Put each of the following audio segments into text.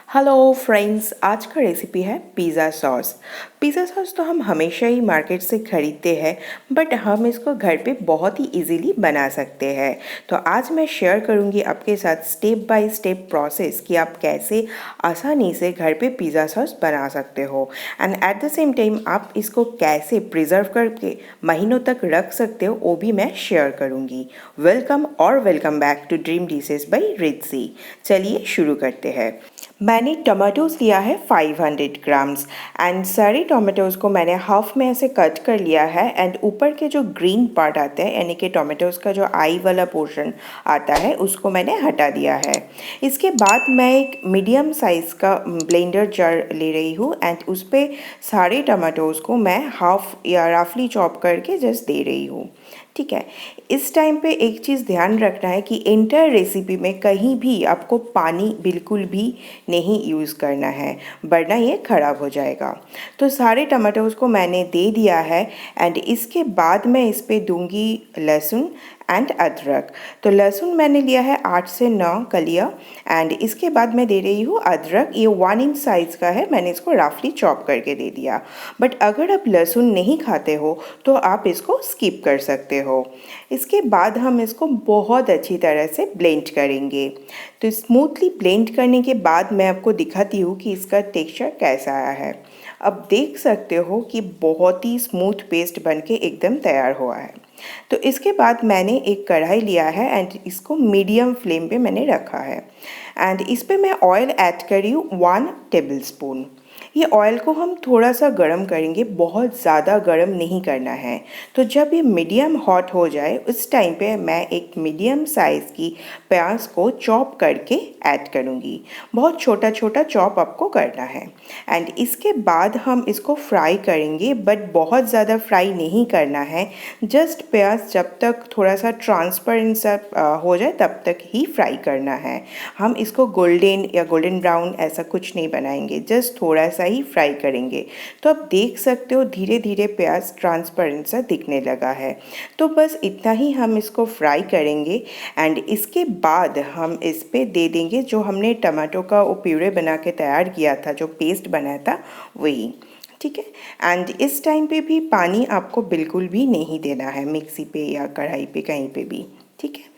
Hello friends, आज का recipe है पिज़्ज़ा सॉस। पिज़्ज़ा सॉस तो हम हमेशा ही मार्केट से ख़रीदते हैं, बट हम इसको घर पे बहुत ही इजीली बना सकते हैं। तो आज मैं शेयर करूंगी आपके साथ स्टेप बाय स्टेप प्रोसेस कि आप कैसे आसानी से घर पे पिज़्ज़ा सॉस बना सकते हो and at the same time आप इसको कैसे प्रिजर्व करके महीनों तक रख सकते हो, वो भी मैं शेयर करूँगी। Welcome back to dream dishes by Ritzy. चलिए शुरू करते हैं। मैंने टमाटोज़ लिया है 500 ग्राम्स एंड सारे टमाटोज़ को मैंने हाफ में ऐसे कट कर लिया है एंड ऊपर के जो ग्रीन पार्ट आता है यानी कि टमाटोज़ का जो आई वाला पोर्शन आता है उसको मैंने हटा दिया है। इसके बाद मैं एक मीडियम साइज़ का ब्लेंडर जार ले रही हूँ एंड उस पर सारे टमाटोज़ को मैं हाफ या रफली चॉप करके जस्ट दे रही हूँ। ठीक है, इस टाइम पे एक चीज़ ध्यान रखना है कि एंटायर रेसिपी में कहीं भी आपको पानी बिल्कुल भी नहीं यूज़ करना है, वरना ये ख़राब हो जाएगा। तो सारे टमाटोज़ को मैंने दे दिया है एंड इसके बाद मैं इस पर दूंगी लहसुन एंड अदरक। तो लहसुन मैंने लिया है 8 से 9 कलियाँ एंड इसके बाद मैं दे रही हूँ अदरक। ये 1 इंच साइज़ का है, मैंने इसको रफली चॉप करके दे दिया। बट अगर आप लहसुन नहीं खाते हो तो आप इसको स्किप कर सकते हो। इसके बाद हम इसको बहुत अच्छी तरह से ब्लेंड करेंगे। तो स्मूथली ब्लेंड करने के बाद मैं आपको दिखाती हूँ कि इसका टेक्सचर कैसा आया है। अब देख सकते हो कि बहुत ही स्मूथ पेस्ट बनके एकदम तैयार हुआ है। तो इसके बाद मैंने एक कढ़ाई लिया है एंड इसको मीडियम फ्लेम पे मैंने रखा है एंड इस पे मैं ऑयल ऐड कर रही हूँ 1 टेबलस्पून। ये ऑयल को हम थोड़ा सा गर्म करेंगे, बहुत ज़्यादा गर्म नहीं करना है। तो जब ये मीडियम हॉट हो जाए उस टाइम पे मैं एक मीडियम साइज़ की प्याज को चॉप करके ऐड करूँगी। बहुत छोटा छोटा चॉप आपको करना है एंड इसके बाद हम इसको फ्राई करेंगे, बट बहुत ज़्यादा फ्राई नहीं करना है। जस्ट प्याज जब तक थोड़ा सा ट्रांसपेरेंट सा हो जाए तब तक ही फ्राई करना है। हम इसको गोल्डन या गोल्डन ब्राउन ऐसा कुछ नहीं बनाएंगे, जस्ट थोड़ा सा ही फ्राई करेंगे। तो आप देख सकते हो धीरे धीरे प्याज ट्रांसपेरेंट सा दिखने लगा है। तो बस इतना ही हम इसको फ्राई करेंगे एंड इसके बाद हम इस पे दे देंगे जो हमने टमाटो का वो प्यूरे बना के तैयार किया था, जो पेस्ट बनाया था वही। ठीक है, एंड इस टाइम पे भी पानी आपको बिल्कुल भी नहीं देना है, मिक्सी पे या कढ़ाई पे कहीं पे भी। ठीक है,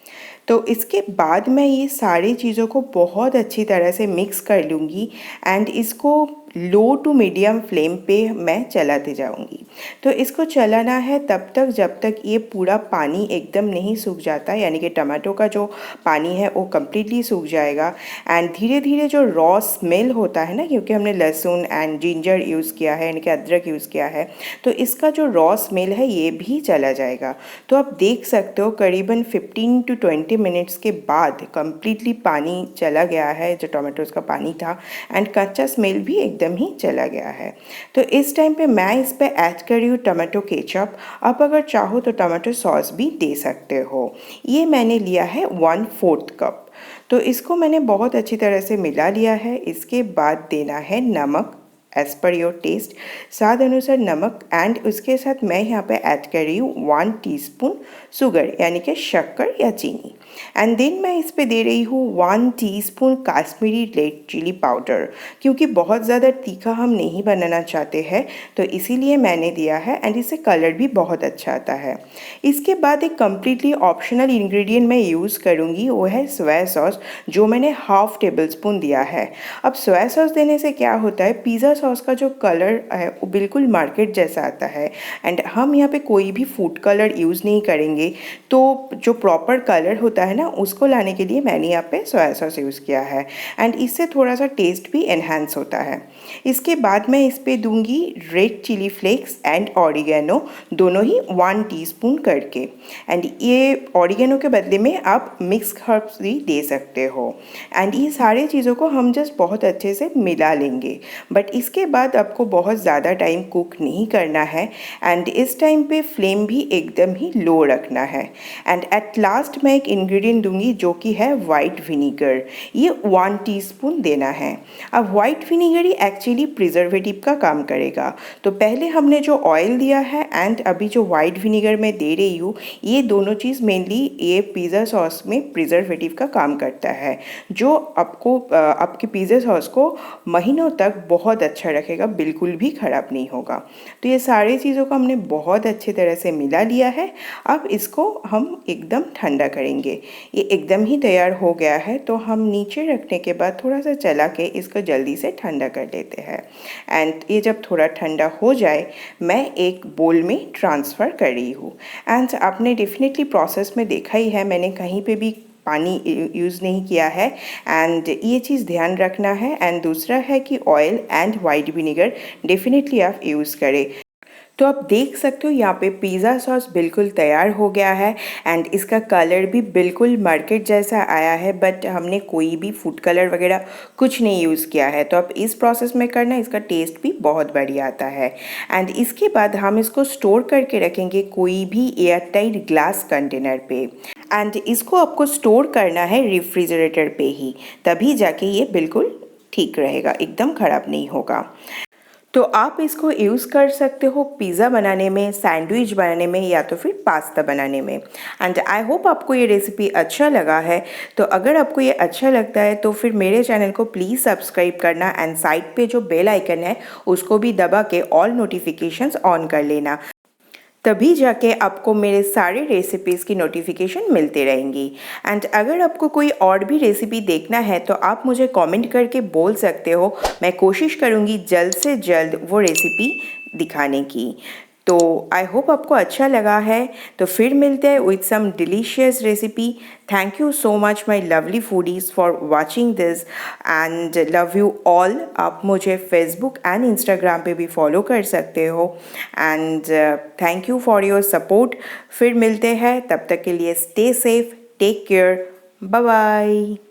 तो इसके बाद मैं ये सारी चीज़ों को बहुत अच्छी तरह से मिक्स कर लूँगी एंड इसको लो टू मीडियम फ्लेम पे मैं चलाते जाऊंगी। तो इसको चलाना है तब तक जब तक ये पूरा पानी एकदम नहीं सूख जाता, यानी कि टमाटो का जो पानी है वो कम्प्लीटली सूख जाएगा एंड धीरे धीरे जो रॉ स्मेल होता है ना, क्योंकि हमने लहसुन एंड जिंजर यूज़ किया है यानी कि अदरक यूज़ किया है, तो इसका जो रॉ स्मेल है ये भी चला जाएगा। तो आप देख सकते हो करीबन 15 to 20 मिनट्स के बाद कम्प्लीटली पानी चला गया है, जो टमाटोज़ का पानी था, एंड कच्चा स्मेल भी एकदम ही चला गया है। तो इस टाइम पे मैं इस पे ऐड कर रही हूँ टमाटो केचप। आप अगर चाहो तो टमाटो सॉस भी दे सकते हो। ये मैंने लिया है 1/4 कप। तो इसको मैंने बहुत अच्छी तरह से मिला लिया है। इसके बाद देना है नमक एज़ पर योर टेस्ट, स्वाद अनुसार नमक, एंड उसके साथ मैं यहाँ पे ऐड कर रही हूँ 1 टीस्पून शुगर यानी कि शक्कर या चीनी। एंड देन मैं इस पे दे रही हूँ 1 teaspoon Kashmiri red chilli powder, क्योंकि बहुत ज़्यादा तीखा हम नहीं बनाना चाहते हैं तो इसीलिए मैंने दिया है एंड इससे कलर भी बहुत अच्छा आता है। इसके बाद एक कम्प्लीटली ऑप्शनल इंग्रेडिएंट मैं यूज़ करूँगी, वो है सोया सॉस, जो मैंने हाफ टेबल स्पून दिया है। अब सोया सॉस देने से क्या होता है, पिज़्ज़ा सॉस का जो कलर है वो बिल्कुल मार्केट जैसा आता है एंड हम यहाँ पे कोई भी फूड कलर यूज़ नहीं करेंगे। तो जो प्रॉपर कलर होता है ना, उसको लाने के लिए मैंने यहाँ पे सोया सॉस यूज़ किया है एंड इससे थोड़ा सा टेस्ट भी एनहांस होता है। इसके बाद मैं इस पे दूंगी red chilli flakes and oregano, दोनों ही 1 टीस्पून करके। एंड ये ऑरिगेनो के बदले में आप मिक्स हर्ब्स भी दे सकते हो। एंड ये सारी चीज़ों को हम जस्ट बहुत अच्छे से मिला लेंगे, बट इसके बाद आपको बहुत ज़्यादा टाइम कुक नहीं करना है एंड इस टाइम पे फ्लेम भी एकदम ही लो रखना है। एंड एट लास्ट मैं एक इंग्रेडिएंट इंग्रेडिएंट दूंगी जो कि है वाइट विनीगर। ये 1 टीस्पून देना है। अब वाइट विनीगर ही एक्चुअली प्रिजर्वेटिव का काम करेगा। तो पहले हमने जो ऑयल दिया है एंड अभी जो वाइट विनीगर मैं दे रही हूँ, ये दोनों चीज़ मेनली ये पिज़्ज़ा सॉस में प्रिजर्वेटिव का काम करता है, जो आपको आपके पिज़्ज़ा सॉस को महीनों तक बहुत अच्छा रखेगा, बिल्कुल भी ख़राब नहीं होगा। तो ये सारी चीज़ों को हमने बहुत अच्छी तरह से मिला लिया है। अब इसको हम एकदम ठंडा करेंगे। ये एकदम ही तैयार हो गया है, तो हम नीचे रखने के बाद थोड़ा सा चला के इसको जल्दी से ठंडा कर देते हैं। एंड ये जब थोड़ा ठंडा हो जाए, मैं एक बोल में ट्रांसफ़र कर रही हूँ। एंड आपने डेफिनेटली प्रोसेस में देखा ही है, मैंने कहीं पे भी पानी यूज़ नहीं किया है एंड ये चीज़ ध्यान रखना है। एंड दूसरा है कि oil and white vinegar definitely आप यूज़ करें। तो आप देख सकते हो यहाँ पे पिज़्ज़ा सॉस बिल्कुल तैयार हो गया है एंड इसका कलर भी बिल्कुल मार्केट जैसा आया है, बट हमने कोई भी फूड कलर वगैरह कुछ नहीं यूज़ किया है। तो आप इस प्रोसेस में करना, इसका टेस्ट भी बहुत बढ़िया आता है। एंड इसके बाद हम इसको स्टोर करके रखेंगे कोई भी एयरटाइट ग्लास कंटेनर पे। एंड इसको आपको स्टोर करना है रेफ्रिजरेटर पे ही, तभी जाके ये बिल्कुल ठीक रहेगा, एकदम ख़राब नहीं होगा। तो आप इसको यूज़ कर सकते हो पिज़्ज़ा बनाने में, सैंडविच बनाने में या तो फिर पास्ता बनाने में। एंड आई होप आपको ये रेसिपी अच्छा लगा है। तो अगर आपको ये अच्छा लगता है तो फिर मेरे चैनल को प्लीज़ सब्सक्राइब करना एंड साइड पे जो बेल आइकन है उसको भी दबा के ऑल नोटिफिकेशंस ऑन कर लेना, तभी जाके आपको मेरे सारे रेसिपीज़ की नोटिफिकेशन मिलती रहेंगी। एंड अगर आपको कोई और भी रेसिपी देखना है तो आप मुझे कमेंट करके बोल सकते हो, मैं कोशिश करूँगी जल्द से जल्द वो रेसिपी दिखाने की। तो आई होप आपको अच्छा लगा है। तो फिर मिलते हैं with some delicious recipe. Thank you so much my lovely foodies for watching this and love you all. आप मुझे फेसबुक एंड इंस्टाग्राम पे भी फॉलो कर सकते हो। And thank you for your support. फिर मिलते हैं, तब तक के लिए stay safe, take care, bye bye.